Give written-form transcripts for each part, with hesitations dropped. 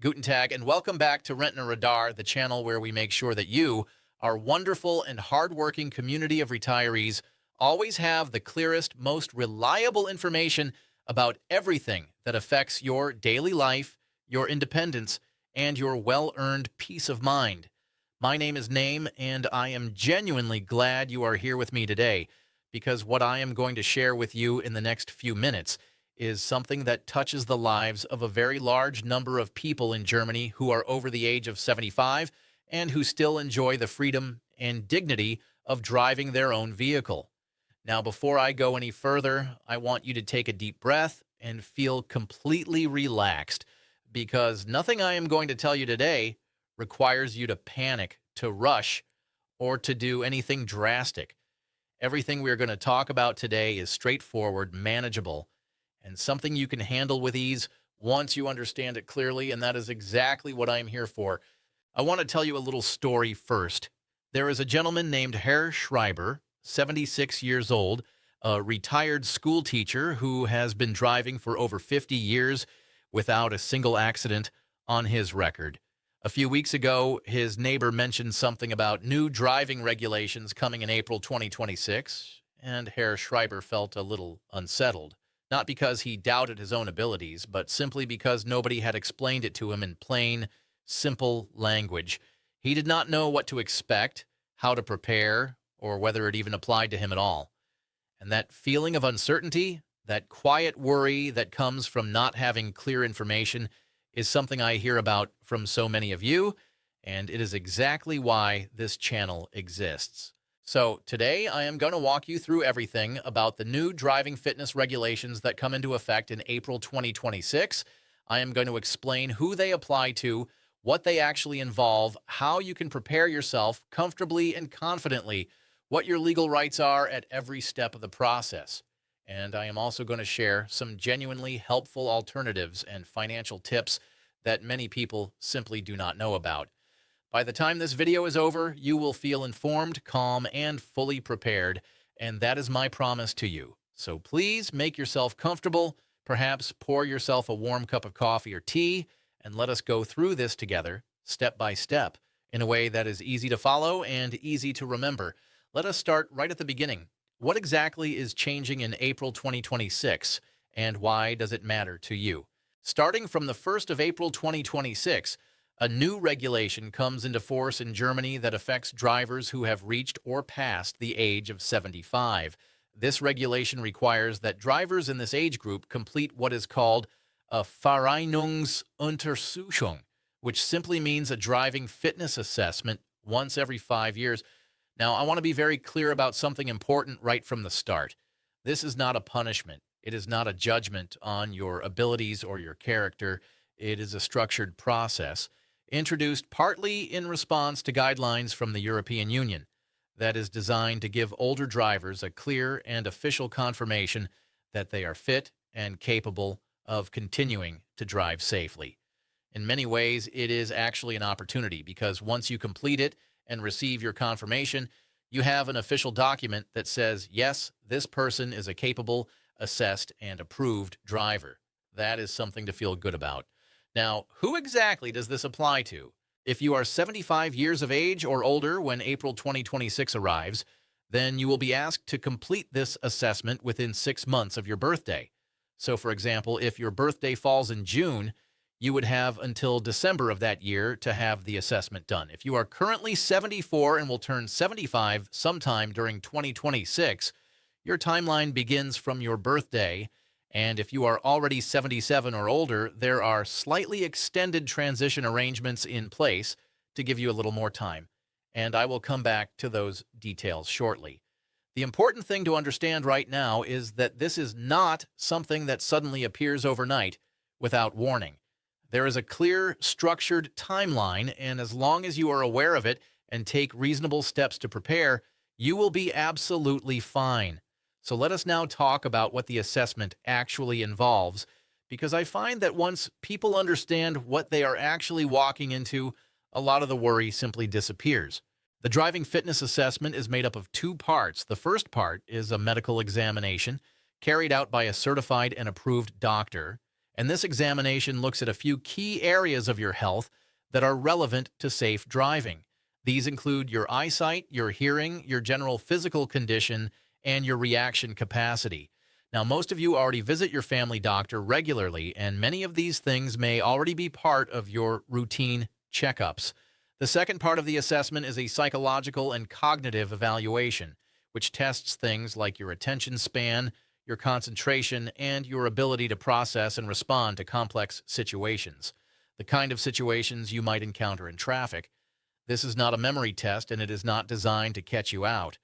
Guten Tag, and welcome back to Rentner Radar, the channel where we make sure that you, our wonderful and hardworking community of retirees, always have the clearest, most reliable information about everything that affects your daily life, your independence, and your well-earned peace of mind. My name is Name, and I am genuinely glad you are here with me today, because what I am going to share with you in the next few minutes is something that touches the lives of a very large number of people in Germany who are over the age of 75 and who still enjoy the freedom and dignity of driving their own vehicle. Now, before I go any further, I want you to take a deep breath and feel completely relaxed, because nothing I am going to tell you today requires you to panic, to rush, or to do anything drastic. Everything we are going to talk about today is straightforward, manageable, and something you can handle with ease once you understand it clearly, and that is exactly what I'm here for. I want to tell you a little story first. There is a gentleman named Herr Schreiber, 76 years old, a retired school teacher who has been driving for over 50 years without a single accident on his record. A few weeks ago, his neighbor mentioned something about new driving regulations coming in April 2026, and Herr Schreiber felt a little unsettled. Not because he doubted his own abilities, but simply because nobody had explained it to him in plain, simple language. He did not know what to expect, how to prepare, or whether it even applied to him at all. And that feeling of uncertainty, that quiet worry that comes from not having clear information, is something I hear about from so many of you, and it is exactly why this channel exists. So today I am going to walk you through everything about the new driving fitness regulations that come into effect in April 2026. I am going to explain who they apply to, what they actually involve, how you can prepare yourself comfortably and confidently, what your legal rights are at every step of the process. And I am also going to share some genuinely helpful alternatives and financial tips that many people simply do not know about. By the time this video is over, you will feel informed, calm, and fully prepared, and that is my promise to you. So please make yourself comfortable, perhaps pour yourself a warm cup of coffee or tea, and let us go through this together, step by step, in a way that is easy to follow and easy to remember. Let us start right at the beginning. What exactly is changing in April 2026, and why does it matter to you? Starting from the 1st of April 2026, a new regulation comes into force in Germany that affects drivers who have reached or passed the age of 75. This regulation requires that drivers in this age group complete what is called a Fahreignungsuntersuchung, which simply means a driving fitness assessment once every 5 years. Now, I want to be very clear about something important right from the start. This is not a punishment. It is not a judgment on your abilities or your character. It is a structured process, introduced partly in response to guidelines from the European Union, that is designed to give older drivers a clear and official confirmation that they are fit and capable of continuing to drive safely. In many ways, it is actually an opportunity, because once you complete it and receive your confirmation, you have an official document that says, yes, this person is a capable, assessed, and approved driver. That is something to feel good about. Now, who exactly does this apply to? If you are 75 years of age or older when April 2026 arrives, then you will be asked to complete this assessment within 6 months of your birthday. So, for example, if your birthday falls in June, you would have until December of that year to have the assessment done. If you are currently 74 and will turn 75 sometime during 2026, your timeline begins from your birthday. And if you are already 77 or older, there are slightly extended transition arrangements in place to give you a little more time. And I will come back to those details shortly. The important thing to understand right now is that this is not something that suddenly appears overnight without warning. There is a clear, structured timeline, and as long as you are aware of it and take reasonable steps to prepare, you will be absolutely fine. So let us now talk about what the assessment actually involves, because I find that once people understand what they are actually walking into, a lot of the worry simply disappears. The driving fitness assessment is made up of 2 parts. The first part is a medical examination carried out by a certified and approved doctor, And this examination looks at a few key areas of your health that are relevant to safe driving. These include your eyesight, your hearing, your general physical condition, and your reaction capacity. Now, most of you already visit your family doctor regularly, and many of these things may already be part of your routine checkups. The second part of the assessment is a psychological and cognitive evaluation, which tests things like your attention span, your concentration, and your ability to process and respond to complex situations, the kind of situations you might encounter in traffic. This is not a memory test, and it is not designed to catch you out.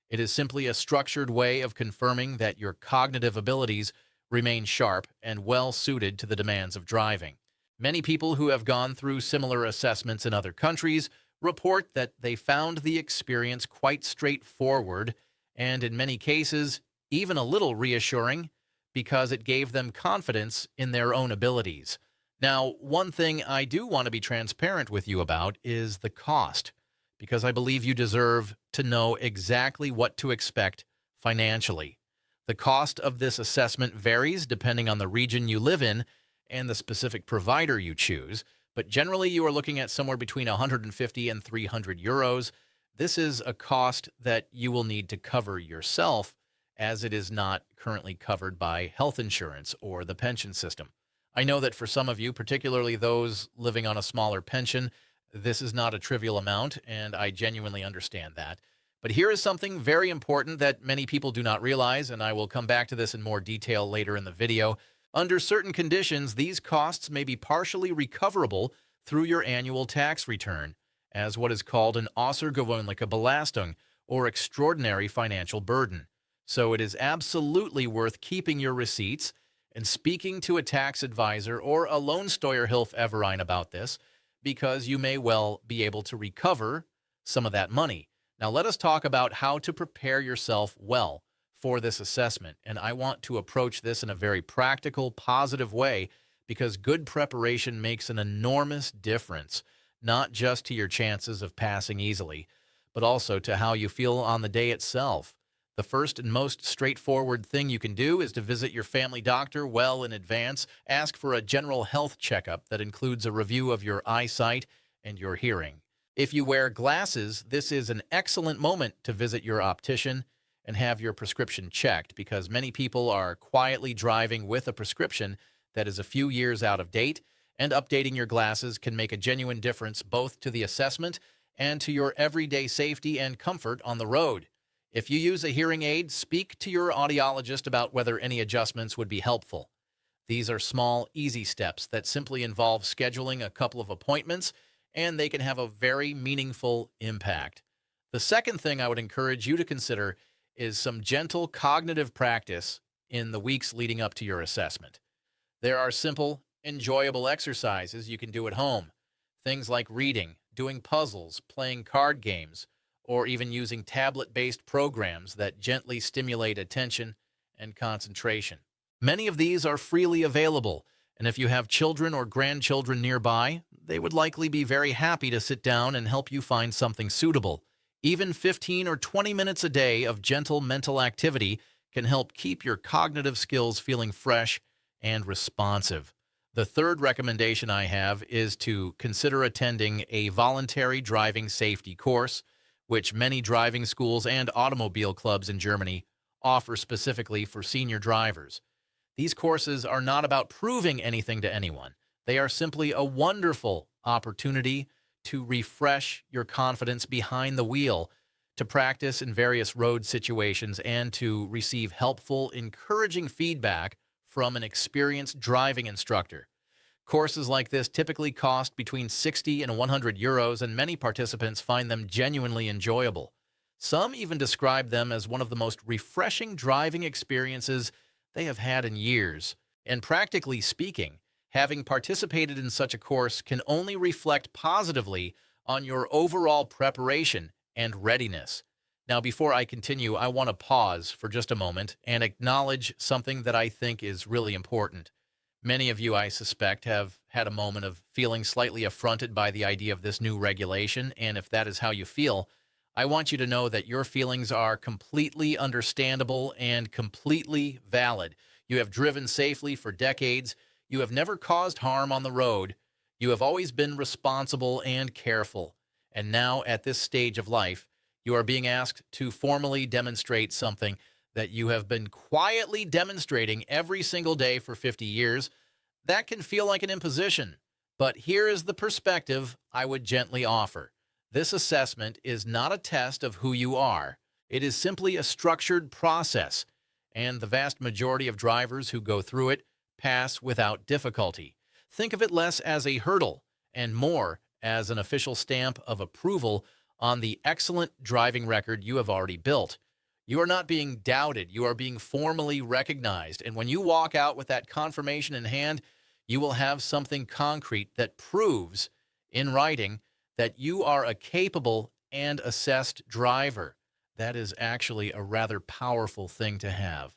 It is simply a structured way of confirming that your cognitive abilities remain sharp and well suited to the demands of driving. Many people who have gone through similar assessments in other countries report that they found the experience quite straightforward and, in many cases, even a little reassuring because it gave them confidence in their own abilities. Now, one thing I do want to be transparent with you about is the cost, because I believe you deserve to know exactly what to expect financially. The cost of this assessment varies depending on the region you live in and the specific provider you choose, but generally you are looking at somewhere between 150 and 300 euros. This is a cost that you will need to cover yourself, as it is not currently covered by health insurance or the pension system. I know that for some of you, particularly those living on a smaller pension, this is not a trivial amount, and I genuinely understand that. But here is something very important that many people do not realize, and I will come back to this in more detail later in the video. Under certain conditions, these costs may be partially recoverable through your annual tax return as what is called an außergewöhnliche Belastung, or extraordinary financial burden. So it is absolutely worth keeping your receipts and speaking to a tax advisor or a Lohnsteuerhilfeverein about this, because you may well be able to recover some of that money. Now let us talk about how to prepare yourself well for this assessment. And I want to approach this in a very practical, positive way, because good preparation makes an enormous difference, not just to your chances of passing easily, but also to how you feel on the day itself. The first and most straightforward thing you can do is to visit your family doctor well in advance. Ask for a general health checkup that includes a review of your eyesight and your hearing. If you wear glasses, this is an excellent moment to visit your optician and have your prescription checked, because many people are quietly driving with a prescription that is a few years out of date, and updating your glasses can make a genuine difference both to the assessment and to your everyday safety and comfort on the road. If you use a hearing aid, speak to your audiologist about whether any adjustments would be helpful. These are small, easy steps that simply involve scheduling a couple of appointments, and they can have a very meaningful impact. The second thing I would encourage you to consider is some gentle cognitive practice in the weeks leading up to your assessment. There are simple, enjoyable exercises you can do at home. Things like reading, doing puzzles, playing card games, or even using tablet-based programs that gently stimulate attention and concentration. Many of these are freely available, and if you have children or grandchildren nearby, they would likely be very happy to sit down and help you find something suitable. Even 15 or 20 minutes a day of gentle mental activity can help keep your cognitive skills feeling fresh and responsive. The third recommendation I have is to consider attending a voluntary driving safety course, which many driving schools and automobile clubs in Germany offer specifically for senior drivers. These courses are not about proving anything to anyone. They are simply a wonderful opportunity to refresh your confidence behind the wheel, to practice in various road situations, and to receive helpful, encouraging feedback from an experienced driving instructor. Courses like this typically cost between 60 and 100 euros, and many participants find them genuinely enjoyable. Some even describe them as one of the most refreshing driving experiences they have had in years. And practically speaking, having participated in such a course can only reflect positively on your overall preparation and readiness. Now, before I continue, I want to pause for just a moment and acknowledge something that I think is really important. Many of you, I suspect, have had a moment of feeling slightly affronted by the idea of this new regulation, and if that is how you feel, I want you to know that your feelings are completely understandable and completely valid. You have driven safely for decades. You have never caused harm on the road. You have always been responsible and careful. And now, at this stage of life, you are being asked to formally demonstrate something that you have been quietly demonstrating every single day for 50 years. That can feel like an imposition. But here is the perspective I would gently offer. This assessment is not a test of who you are. It is simply a structured process, and the vast majority of drivers who go through it pass without difficulty. Think of it less as a hurdle and more as an official stamp of approval on the excellent driving record you have already built. You are not being doubted. You are being formally recognized. And when you walk out with that confirmation in hand, you will have something concrete that proves in writing that you are a capable and assessed driver. That is actually a rather powerful thing to have.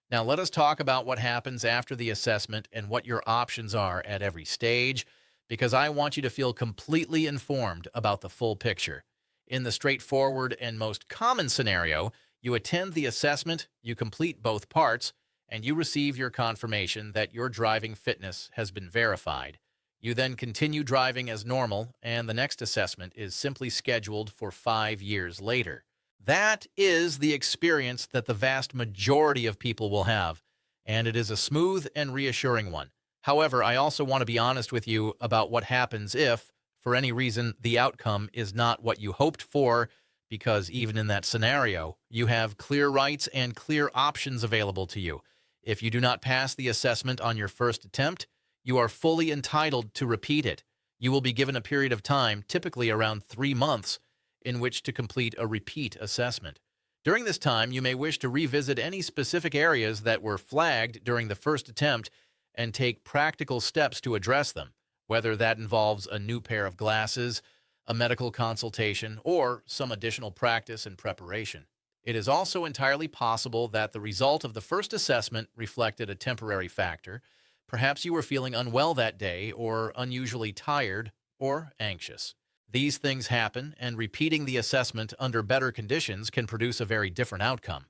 Now, let us talk about what happens after the assessment and what your options are at every stage, because I want you to feel completely informed about the full picture. In the straightforward and most common scenario, you attend the assessment, you complete both parts, and you receive your confirmation that your driving fitness has been verified. You then continue driving as normal, and the next assessment is simply scheduled for 5 years later. That is the experience that the vast majority of people will have, and it is a smooth and reassuring one. However, I also want to be honest with you about what happens if, for any reason, the outcome is not what you hoped for, because even in that scenario, you have clear rights and clear options available to you. If you do not pass the assessment on your first attempt, you are fully entitled to repeat it. You will be given a period of time, typically around 3 months, in which to complete a repeat assessment. During this time, you may wish to revisit any specific areas that were flagged during the first attempt and take practical steps to address them, whether that involves a new pair of glasses, a medical consultation, or some additional practice and preparation. It is also entirely possible that the result of the first assessment reflected a temporary factor. Perhaps you were feeling unwell that day, or unusually tired, or anxious. These things happen, and repeating the assessment under better conditions can produce a very different outcome.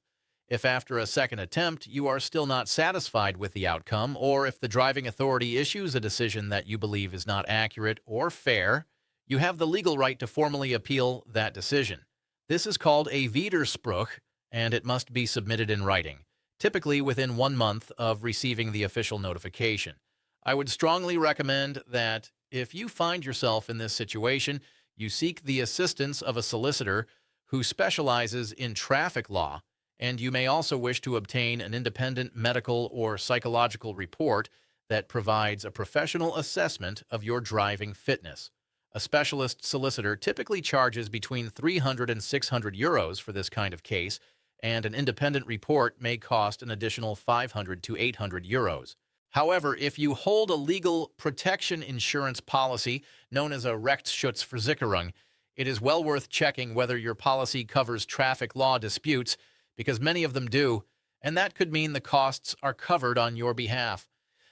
If after a second attempt you are still not satisfied with the outcome, or if the driving authority issues a decision that you believe is not accurate or fair, you have the legal right to formally appeal that decision. This is called a Widerspruch, and it must be submitted in writing, typically within 1 month of receiving the official notification. I would strongly recommend that if you find yourself in this situation, you seek the assistance of a solicitor who specializes in traffic law, and you may also wish to obtain an independent medical or psychological report that provides a professional assessment of your driving fitness. A specialist solicitor typically charges between 300 and 600 euros for this kind of case, and an independent report may cost an additional 500 to 800 euros. However, if you hold a legal protection insurance policy known as a Kfz-Versicherung, it is well worth checking whether your policy covers traffic law disputes, because many of them do, and that could mean the costs are covered on your behalf.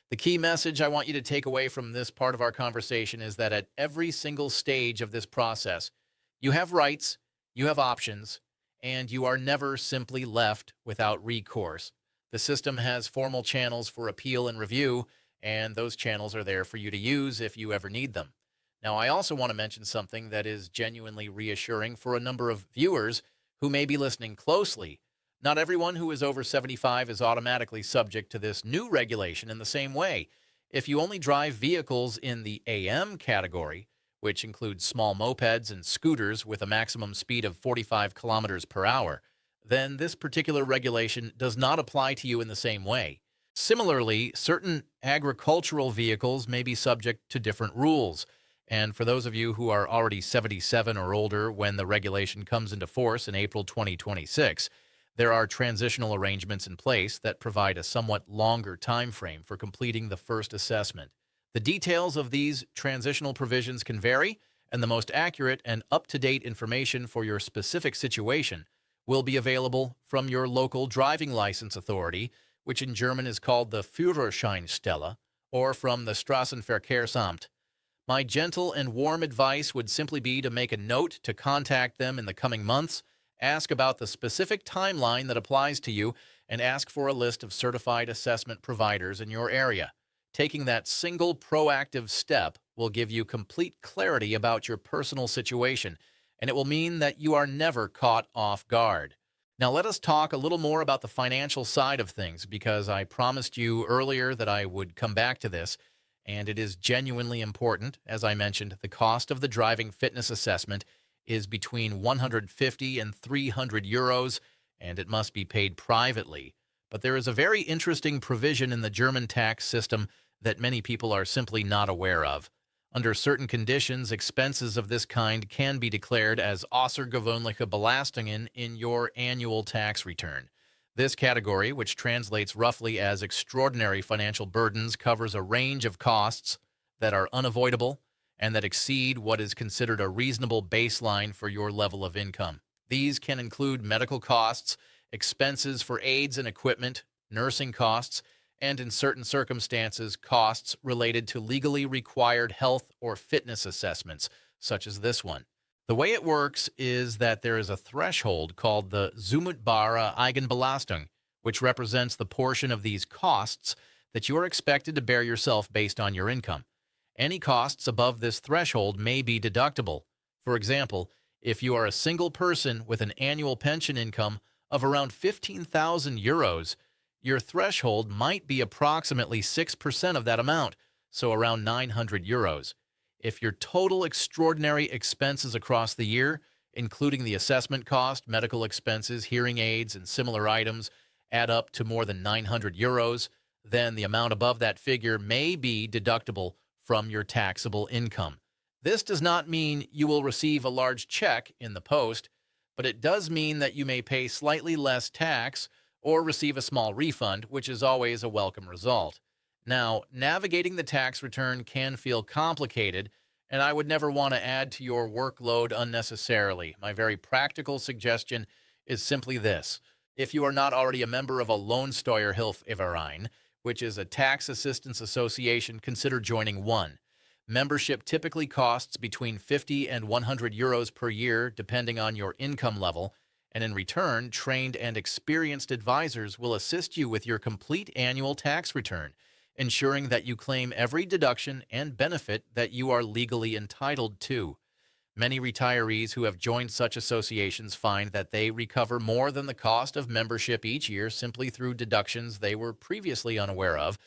The key message I want you to take away from this part of our conversation is that at every single stage of this process, you have rights, you have options, and you are never simply left without recourse. The system has formal channels for appeal and review, and those channels are there for you to use if you ever need them. Now, I also want to mention something that is genuinely reassuring for a number of viewers who may be listening closely. Not everyone who is over 75 is automatically subject to this new regulation in the same way. If you only drive vehicles in the AM category, which includes small mopeds and scooters with a maximum speed of 45 kilometers per hour, then this particular regulation does not apply to you in the same way. Similarly, certain agricultural vehicles may be subject to different rules. And for those of you who are already 77 or older when the regulation comes into force in April 2026, there are transitional arrangements in place that provide a somewhat longer time frame for completing the first assessment. The details of these transitional provisions can vary, and the most accurate and up-to-date information for your specific situation will be available from your local driving license authority, which in German is called the Führerschein-Stelle, or from the Straßenverkehrsamt. My gentle and warm advice would simply be to make a note to contact them in the coming months, ask about the specific timeline that applies to you, and ask for a list of certified assessment providers in your area. Taking that single proactive step will give you complete clarity about your personal situation, and it will mean that you are never caught off guard. Now, let us talk a little more about the financial side of things because I promised you earlier that I would come back to this, and it is genuinely important. As I mentioned, the cost of the driving fitness assessment is between 150 and 300 euros, and it must be paid privately. But there is a very interesting provision in the German tax system that many people are simply not aware of. Under certain conditions, expenses of this kind can be declared as außergewöhnliche Belastungen in your annual tax return. This category, which translates roughly as extraordinary financial burdens, covers a range of costs that are unavoidable and that exceed what is considered a reasonable baseline for your level of income. These can include medical costs, expenses for aids and equipment, nursing costs, and in certain circumstances, costs related to legally required health or fitness assessments, such as this one. The way it works is that there is a threshold called the zumutbare Eigenbelastung, which represents the portion of these costs that you are expected to bear yourself based on your income. Any costs above this threshold may be deductible. For example, if you are a single person with an annual pension income of around 15,000 euros, your threshold might be approximately 6% of that amount, so around 900 euros. If your total extraordinary expenses across the year, including the assessment cost, medical expenses, hearing aids, and similar items, add up to more than 900 euros, then the amount above that figure may be deductible from your taxable income. This does not mean you will receive a large check in the post, but it does mean that you may pay slightly less tax or receive a small refund, which is always a welcome result. Now, navigating the tax return can feel complicated, and I would never want to add to your workload unnecessarily. My very practical suggestion is simply this. If you are not already a member of a Lohnsteuerhilfeverein, which is a tax assistance association, consider joining one. Membership typically costs between 50 and 100 euros per year, depending on your income level, and in return, trained and experienced advisors will assist you with your complete annual tax return, ensuring that you claim every deduction and benefit that you are legally entitled to. Many retirees who have joined such associations find that they recover more than the cost of membership each year simply through deductions they were previously unaware of.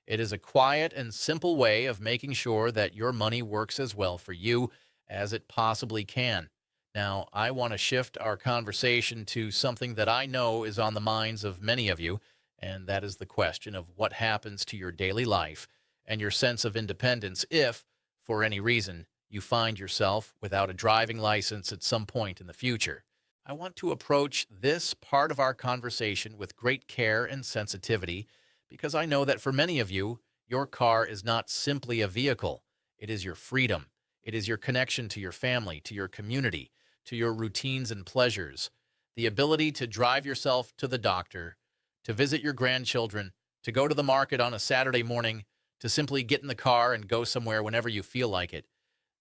It is a quiet and simple way of making sure that your money works as well for you as it possibly can. Now, I want to shift our conversation to something that I know is on the minds of many of you, and that is the question of what happens to your daily life and your sense of independence if, for any reason, you find yourself without a driving license at some point in the future. I want to approach this part of our conversation with great care and sensitivity because I know that for many of you, your car is not simply a vehicle. It is your freedom. It is your connection to your family, to your community, to your routines and pleasures, the ability to drive yourself to the doctor, to visit your grandchildren, to go to the market on a Saturday morning, to simply get in the car and go somewhere whenever you feel like it.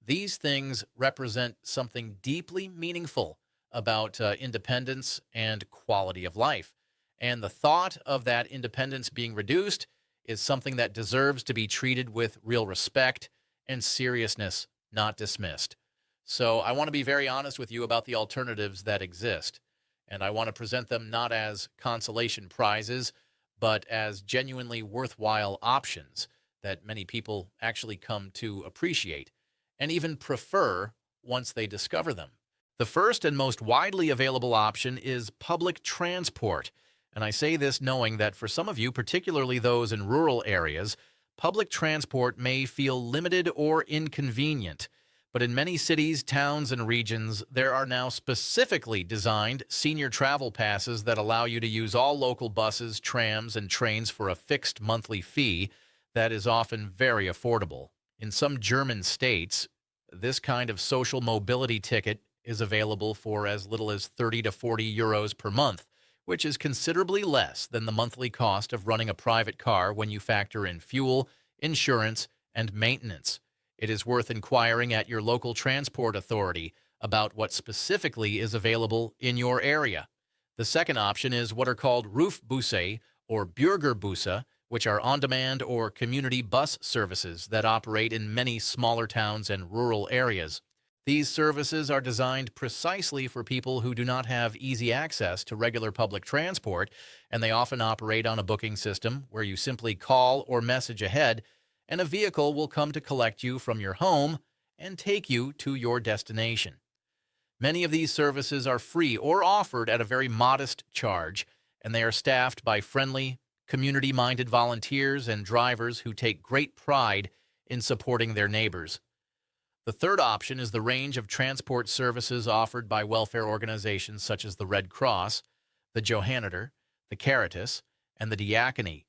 These things represent something deeply meaningful about independence and quality of life. And the thought of that independence being reduced is something that deserves to be treated with real respect and seriousness, not dismissed. So I want to be very honest with you about the alternatives that exist. And I want to present them not as consolation prizes, but as genuinely worthwhile options that many people actually come to appreciate and even prefer once they discover them. The first and most widely available option is public transport. And I say this knowing that for some of you, particularly those in rural areas, public transport may feel limited or inconvenient. But in many cities, towns, and regions, there are now specifically designed senior travel passes that allow you to use all local buses, trams, and trains for a fixed monthly fee that is often very affordable. In some German states, this kind of social mobility ticket is available for as little as 30 to 40 euros per month, which is considerably less than the monthly cost of running a private car when you factor in fuel, insurance, and maintenance. It is worth inquiring at your local transport authority about what specifically is available in your area. The second option is what are called Rufbusse or Bürgerbusse, which are on-demand or community bus services that operate in many smaller towns and rural areas. These services are designed precisely for people who do not have easy access to regular public transport, and they often operate on a booking system where you simply call or message ahead, and a vehicle will come to collect you from your home and take you to your destination. Many of these services are free or offered at a very modest charge, and they are staffed by friendly, community-minded volunteers and drivers who take great pride in supporting their neighbors. The third option is the range of transport services offered by welfare organizations such as the Red Cross, the Johanniter, the Caritas, and the Diaconie.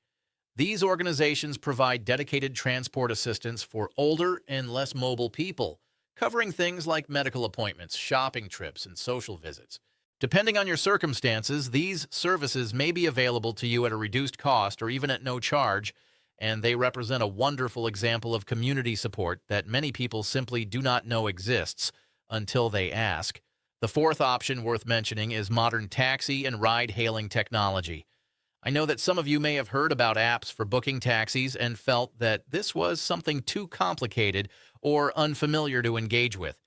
These organizations provide dedicated transport assistance for older and less mobile people, covering things like medical appointments, shopping trips, and social visits. Depending on your circumstances, these services may be available to you at a reduced cost or even at no charge, and they represent a wonderful example of community support that many people simply do not know exists until they ask. The fourth option worth mentioning is modern taxi and ride-hailing technology. I know that some of you may have heard about apps for booking taxis and felt that this was something too complicated or unfamiliar to engage with.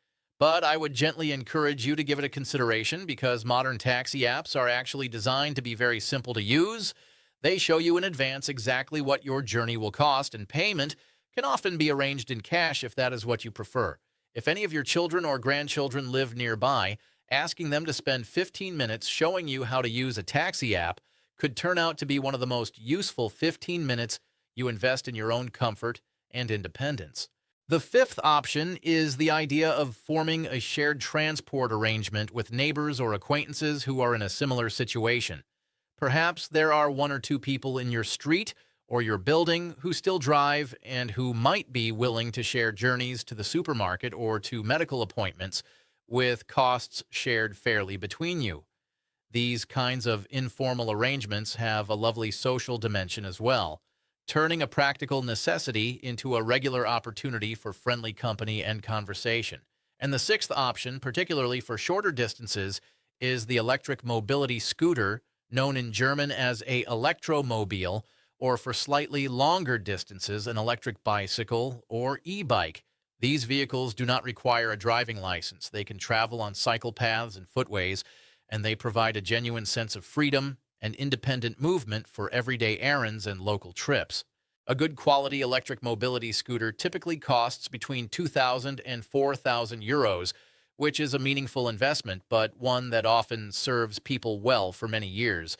But I would gently encourage you to give it a consideration because modern taxi apps are actually designed to be very simple to use. They show you in advance exactly what your journey will cost, and payment can often be arranged in cash if that is what you prefer. If any of your children or grandchildren live nearby, asking them to spend 15 minutes showing you how to use a taxi app could turn out to be one of the most useful 15 minutes you invest in your own comfort and independence. The fifth option is the idea of forming a shared transport arrangement with neighbors or acquaintances who are in a similar situation. Perhaps there are one or two people in your street or your building who still drive and who might be willing to share journeys to the supermarket or to medical appointments with costs shared fairly between you. These kinds of informal arrangements have a lovely social dimension as well, turning a practical necessity into a regular opportunity for friendly company and conversation. And the sixth option, particularly for shorter distances, is the electric mobility scooter, known in German as a Elektromobil, or for slightly longer distances, an electric bicycle or e-bike. These vehicles do not require a driving license. They can travel on cycle paths and footways, and they provide a genuine sense of freedom and independent movement for everyday errands and local trips. A good quality electric mobility scooter typically costs between 2,000 and 4,000 euros, which is a meaningful investment, but one that often serves people well for many years.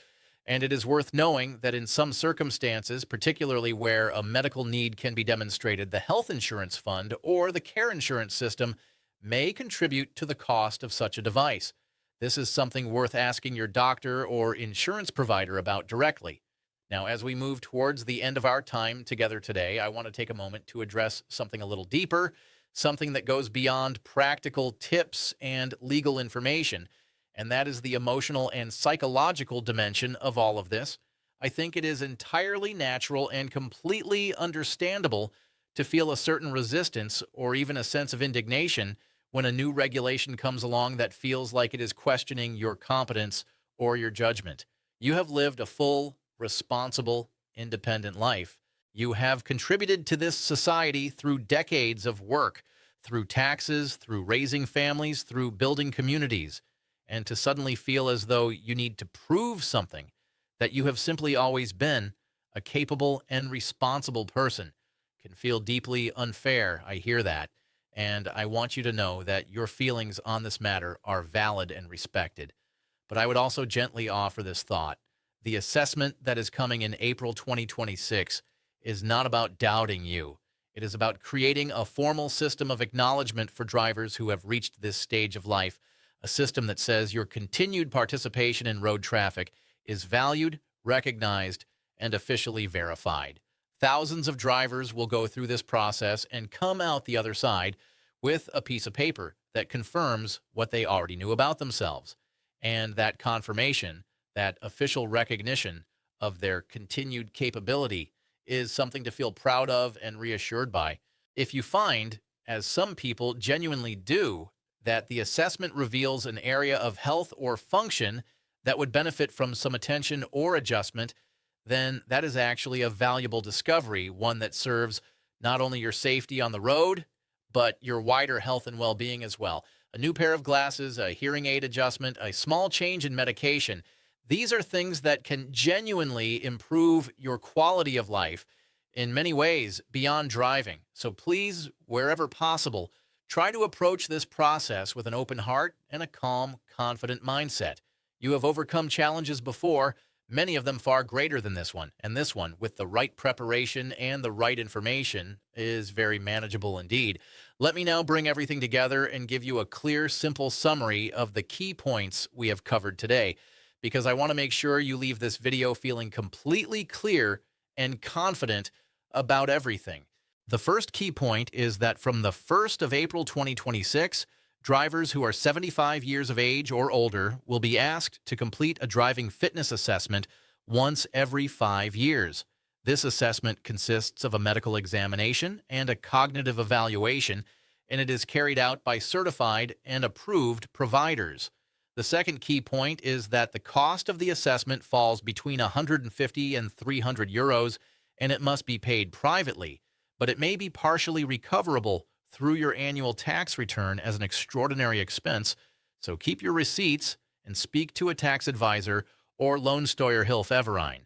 And it is worth knowing that in some circumstances, particularly where a medical need can be demonstrated, the health insurance fund or the care insurance system may contribute to the cost of such a device. This is something worth asking your doctor or insurance provider about directly. Now, as we move towards the end of our time together today, I want to take a moment to address something a little deeper, something that goes beyond practical tips and legal information, and that is the emotional and psychological dimension of all of this. I think it is entirely natural and completely understandable to feel a certain resistance or even a sense of indignation when a new regulation comes along that feels like it is questioning your competence or your judgment. You have lived a full, responsible, independent life. You have contributed to this society through decades of work, through taxes, through raising families, through building communities. And to suddenly feel as though you need to prove something, that you have simply always been a capable and responsible person, can feel deeply unfair. I hear that. And I want you to know that your feelings on this matter are valid and respected. But I would also gently offer this thought. The assessment that is coming in April 2026 is not about doubting you. It is about creating a formal system of acknowledgement for drivers who have reached this stage of life, a system that says your continued participation in road traffic is valued, recognized, and officially verified. Thousands of drivers will go through this process and come out the other side with a piece of paper that confirms what they already knew about themselves. And that confirmation, that official recognition of their continued capability, is something to feel proud of and reassured by. If you find, as some people genuinely do, that the assessment reveals an area of health or function that would benefit from some attention or adjustment, then that is actually a valuable discovery, one that serves not only your safety on the road, but your wider health and well-being as well. A new pair of glasses, a hearing aid adjustment, a small change in medication. These are things that can genuinely improve your quality of life in many ways beyond driving. So please, wherever possible, try to approach this process with an open heart and a calm, confident mindset. You have overcome challenges before, many of them far greater than this one. And this one, with the right preparation and the right information, is very manageable indeed. Let me now bring everything together and give you a clear, simple summary of the key points we have covered today, because I want to make sure you leave this video feeling completely clear and confident about everything. The first key point is that from the 1st of April 2026, drivers who are 75 years of age or older will be asked to complete a driving fitness assessment once every 5 years. This assessment consists of a medical examination and a cognitive evaluation, and it is carried out by certified and approved providers. The second key point is that the cost of the assessment falls between 150 and 300 euros, and it must be paid privately, but it may be partially recoverable through your annual tax return as an extraordinary expense, so keep your receipts and speak to a tax advisor or Lohnsteuerhilfe.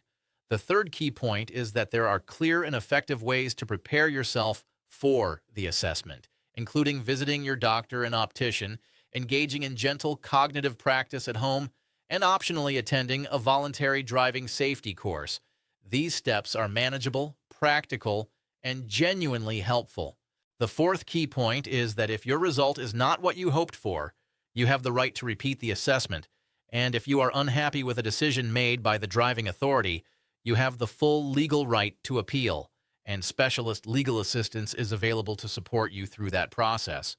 The third key point is that there are clear and effective ways to prepare yourself for the assessment, including visiting your doctor and optician, engaging in gentle cognitive practice at home, and optionally attending a voluntary driving safety course. These steps are manageable, practical, and genuinely helpful. The fourth key point is that if your result is not what you hoped for, you have the right to repeat the assessment, and if you are unhappy with a decision made by the driving authority, you have the full legal right to appeal, and specialist legal assistance is available to support you through that process.